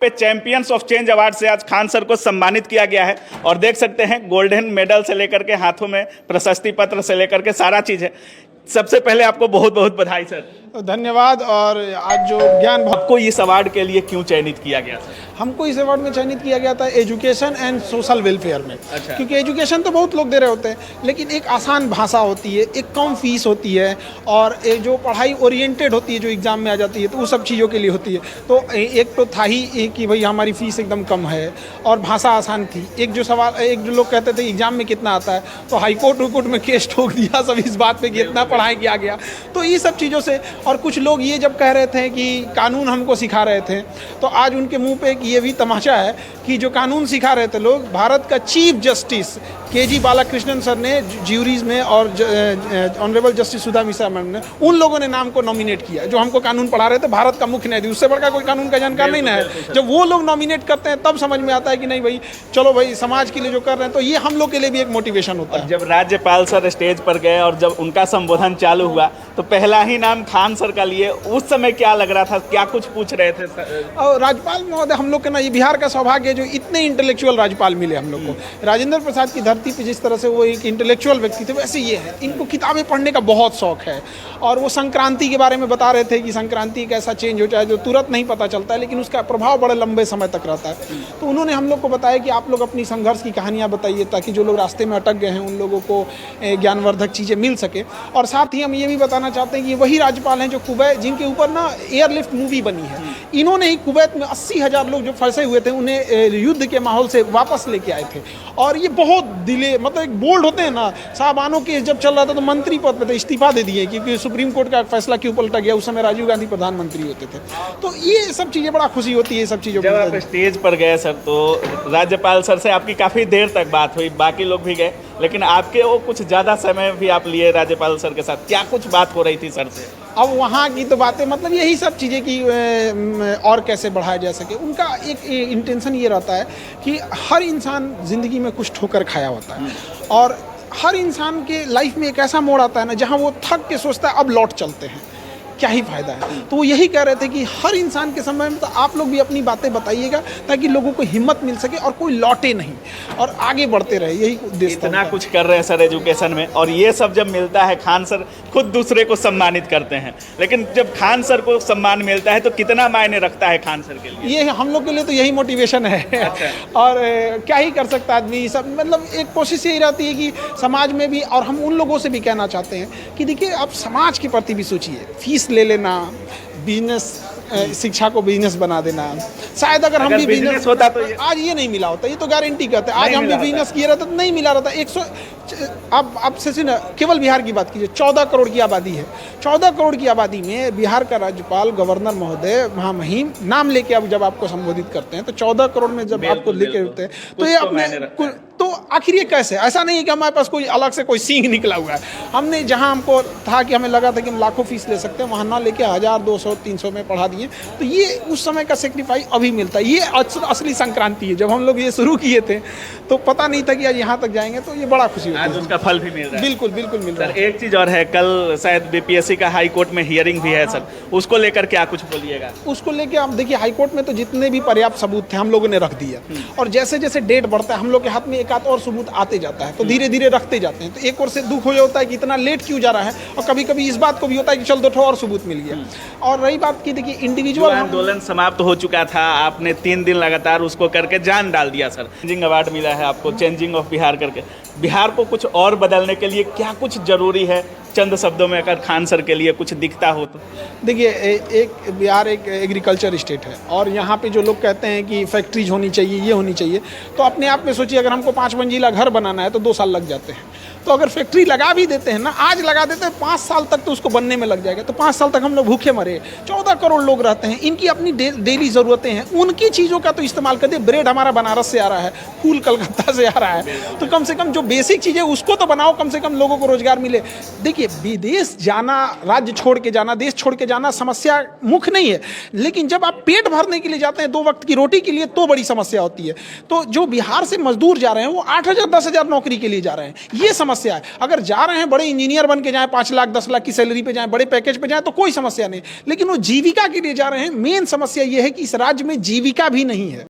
पे champions of change award से आज खान सर को सम्मानित किया गया है और देख सकते हैं गोल्डन मेडल से लेकर के हाथों में प्रशस्ति पत्र से लेकर के सारा चीज़ है। सबसे पहले आपको बहुत बहुत बधाई सर। धन्यवाद। और आज जो ज्ञान आपको इस अवार्ड के लिए क्यों चयनित किया गया सर? हमको इस अवार्ड में चयनित किया गया था एजुकेशन एंड सोशल वेलफेयर में। अच्छा। क्योंकि एजुकेशन तो बहुत लोग दे रहे होते हैं, लेकिन एक आसान भाषा होती है, एक कम फीस होती है और एक जो पढ़ाई ओरिएंटेड होती है जो एग्ज़ाम में आ जाती है, तो वो सब चीज़ों के लिए होती है। तो एक तो था ही कि भाई हमारी फ़ीस एकदम कम है और भाषा आसान थी। एक जो लोग कहते थे एग्ज़ाम में कितना आता है, तो हाईकोर्ट में केस ठोक दिया सब इस बात पे कि इतना पढ़ाई किया गया। तो ये सब चीज़ों से, और कुछ लोग ये जब कह रहे थे कि कानून हमको सिखा रहे थे, तो आज उनके मुंह पे ये भी तमाशा है कि जो कानून सिखा रहे थे लोग, भारत का chief justice K G. Balakrishnan sir ने ज्यूरीज में और honourable justice Sudha Mishra madam ने, उन लोगों ने नाम को नॉमिनेट किया जो हमको कानून पढ़ा रहे थे। भारत का मुख्य न्यायाधीश, उससे बड़का कोई कानून का जानकार नहीं ना है। जब वो लोग नॉमिनेट करते हैं तब समझ में आता है कि नहीं भाई चलो भाई समाज के लिए जो कर रहे हैं, तो ये हम लोग के लिए भी एक मोटिवेशन होता है। जब राज्यपाल सर स्टेज पर गए और जब उनका संबोधन चालू हुआ तो पहला ही नाम खान सर का लिए, उस समय क्या लग रहा था, क्या कुछ पूछ रहे थे सर? और राज्यपाल महोदय, हम लोग के ना ये बिहार का सौभाग्य है जो इतने इंटेलेक्चुअल राज्यपाल मिले हम लोग को। राजेंद्र प्रसाद की धरती पे जिस तरह से वो एक इंटेलेक्चुअल व्यक्ति थे, वैसे ये है। इनको किताबें पढ़ने का बहुत शौक है और वो संक्रांति के बारे में बता रहे थे कि संक्रांति एक ऐसा चेंज हो जाए जो तुरंत नहीं पता चलता है, लेकिन उसका प्रभाव बड़े लंबे समय तक रहता है। तो उन्होंने हम लोग को बताया कि आप लोग अपनी संघर्ष की कहानियाँ बताइए ताकि जो लोग रास्ते में अटक गए हैं उन लोगों को ज्ञानवर्धक चीज़ें मिल सके। और साथ ही हम ये भी बताना चाहते हैं कि वही राज्यपाल हैं जो कुवैत, जिनके ऊपर ना एयरलिफ्ट मूवी बनी है। इन्होंने ही कुवैत में 80,000 लोग जो फंसे हुए थे उन्हें युद्ध के माहौल से वापस लेके आए थे। और ये बहुत मतलब एक बोल्ड होते हैं ना। साहबानों केस जब चल रहा था तो मंत्री पद पे थे, इस्तीफा दे दिए क्योंकि सुप्रीम कोर्ट का फैसला क्यों पलटा गया। उस समय राजीव गांधी प्रधानमंत्री होते थे। तो ये सब चीज़ें बड़ा खुशी होती है सब चीज़ों। जब आप स्टेज पर गए सर तो राज्यपाल सर से आपकी काफ़ी देर तक बात हुई, बाकी लोग भी गए, लेकिन आपके वो कुछ ज़्यादा समय भी आप लिए राज्यपाल सर के साथ। क्या कुछ बात हो रही थी सर से? अब वहाँ की तो बातें मतलब यही सब चीज़ें कि और कैसे बढ़ाया जा सके। उनका एक इंटेंशन ये रहता है कि हर इंसान ज़िंदगी में कुछ ठोकर खाया होता है और हर इंसान के लाइफ में एक ऐसा मोड़ आता है ना जहाँ वो थक के सोचता है अब लौट चलते हैं, क्या ही फायदा है। तो वो यही कह रहे थे कि हर इंसान के समय में तो आप लोग भी अपनी बातें बताइएगा ताकि लोगों को हिम्मत मिल सके और कोई लौटे नहीं और आगे बढ़ते रहे। यही उद्देश्य। इतना कुछ कर रहे हैं सर एजुकेशन में, और ये सब जब मिलता है, खान सर खुद दूसरे को सम्मानित करते हैं, लेकिन जब खान सर को सम्मान मिलता है तो कितना मायने रखता है खान सर के लिए? ये हम लोग के लिए तो यही मोटिवेशन है। अच्छा। और क्या ही कर सकता आदमी। सब मतलब एक कोशिश यही रहती है कि समाज में भी, और हम उन लोगों से भी कहना चाहते हैं कि देखिए आप समाज के प्रति भी सोचिए। फीस ले लेना, बिजनेस, शिक्षा को बिजनेस बना देना, शायद अगर हम भी बिजनेस होता तो आज ये नहीं मिला होता। ये तो गारंटी कहते हैं। आज हम भी बिजनेस किए रहते तो नहीं मिला रहता। 100 आप से ना केवल बिहार की बात कीजिए, 14 करोड़ की आबादी है। 14 करोड़ की आबादी में बिहार का राज्यपाल गवर्नर महोदय महामहिम नाम लेके अब जब आपको संबोधित करते हैं तो 14 करोड़ में जब आपको लेके होते हैं तो ये अपने तो आखिर ये कैसे? ऐसा नहीं है कि हमारे पास कोई अलग से कोई सींग निकला हुआ है। हमने जहां हमको था कि हमें लगा था कि हम लाखों फीस ले सकते हैं, वहां ना लेके 1000, 200, 300 में पढ़ा दिए। तो ये उस समय का सेक्रीफाइस अभी मिलता है। ये असली संक्रांति है। जब हम लोग ये शुरू किए थे तो पता नहीं था कि आज यहाँ तक जाएंगे, तो ये बड़ा खुशी होती है। आज उसका फल भी मिल रहा है। बिल्कुल बिल्कुल मिल रहा है। एक चीज़ और है, कल शायद बीपीएससी का हाई कोर्ट में हियरिंग भी है सर, उसको लेकर क्या कुछ बोलिएगा? उसको लेके आप देखिए, हाई कोर्ट में तो जितने भी पर्याप्त सबूत थे हम लोगों ने रख दिया, और जैसे जैसे डेट बढ़ता है हम लोग के हाथ में एक आध और सबूत आते जाता है, तो धीरे धीरे रखते जाते हैं। तो एक ओर से दुख हो जाता है कि इतना लेट क्यों जा रहा है, और कभी कभी इस बात को भी होता है कि चल 2 और सबूत मिल गया। और रही बात की, देखिए इंडिविजुअल आंदोलन समाप्त हो चुका था, आपने 3 दिन लगातार उसको करके जान डाल दिया सर। चेंजिंग अवार्ड मिला है आपको, चेंजिंग ऑफ बिहार करके। बिहार को कुछ और बदलने के लिए क्या कुछ जरूरी है? चंद शब्दों में अगर खान सर के लिए कुछ दिखता हो तो। देखिए, एक बिहार एक एग्रीकल्चर स्टेट है और यहाँ पे जो लोग कहते हैं कि फैक्ट्रीज होनी चाहिए, ये होनी चाहिए, तो अपने आप में सोचिए अगर हमको 5 मंजिला घर बनाना है तो 2 साल लग जाते हैं। तो अगर फैक्ट्री लगा भी देते हैं ना, आज लगा देते हैं, 5 साल तक तो उसको बनने में लग जाएगा। तो 5 साल तक हम लोग भूखे मरे। 14 करोड़ लोग रहते हैं, इनकी अपनी डेली ज़रूरतें हैं, उनकी चीज़ों का तो इस्तेमाल कर दे। ब्रेड हमारा बनारस से आ रहा है, फूल कलकत्ता से आ रहा है, तो कम से कम जो बेसिक चीज़ें उसको तो बनाओ, कम से कम लोगों को रोजगार मिले। देखिए, विदेश जाना, राज्य छोड़ के जाना, देश छोड़ के जाना समस्या मुख्य नहीं है, लेकिन जब आप पेट भरने के लिए जाते हैं 2 वक्त की रोटी के लिए, तो बड़ी समस्या होती है। तो जो बिहार से मजदूर जा रहे हैं वो 8,000 10,000 नौकरी के लिए जा रहे हैं, ये समस्या है। अगर जा रहे हैं बड़े इंजीनियर बन के जाएं, 5 लाख 10 लाख की सैलरी पे जाएं, बड़े पैकेज पे जाएं, तो कोई समस्या नहीं, लेकिन वो जीविका के लिए जा रहे हैं। मेन समस्या ये है कि इस राज्य में जीविका भी नहीं है।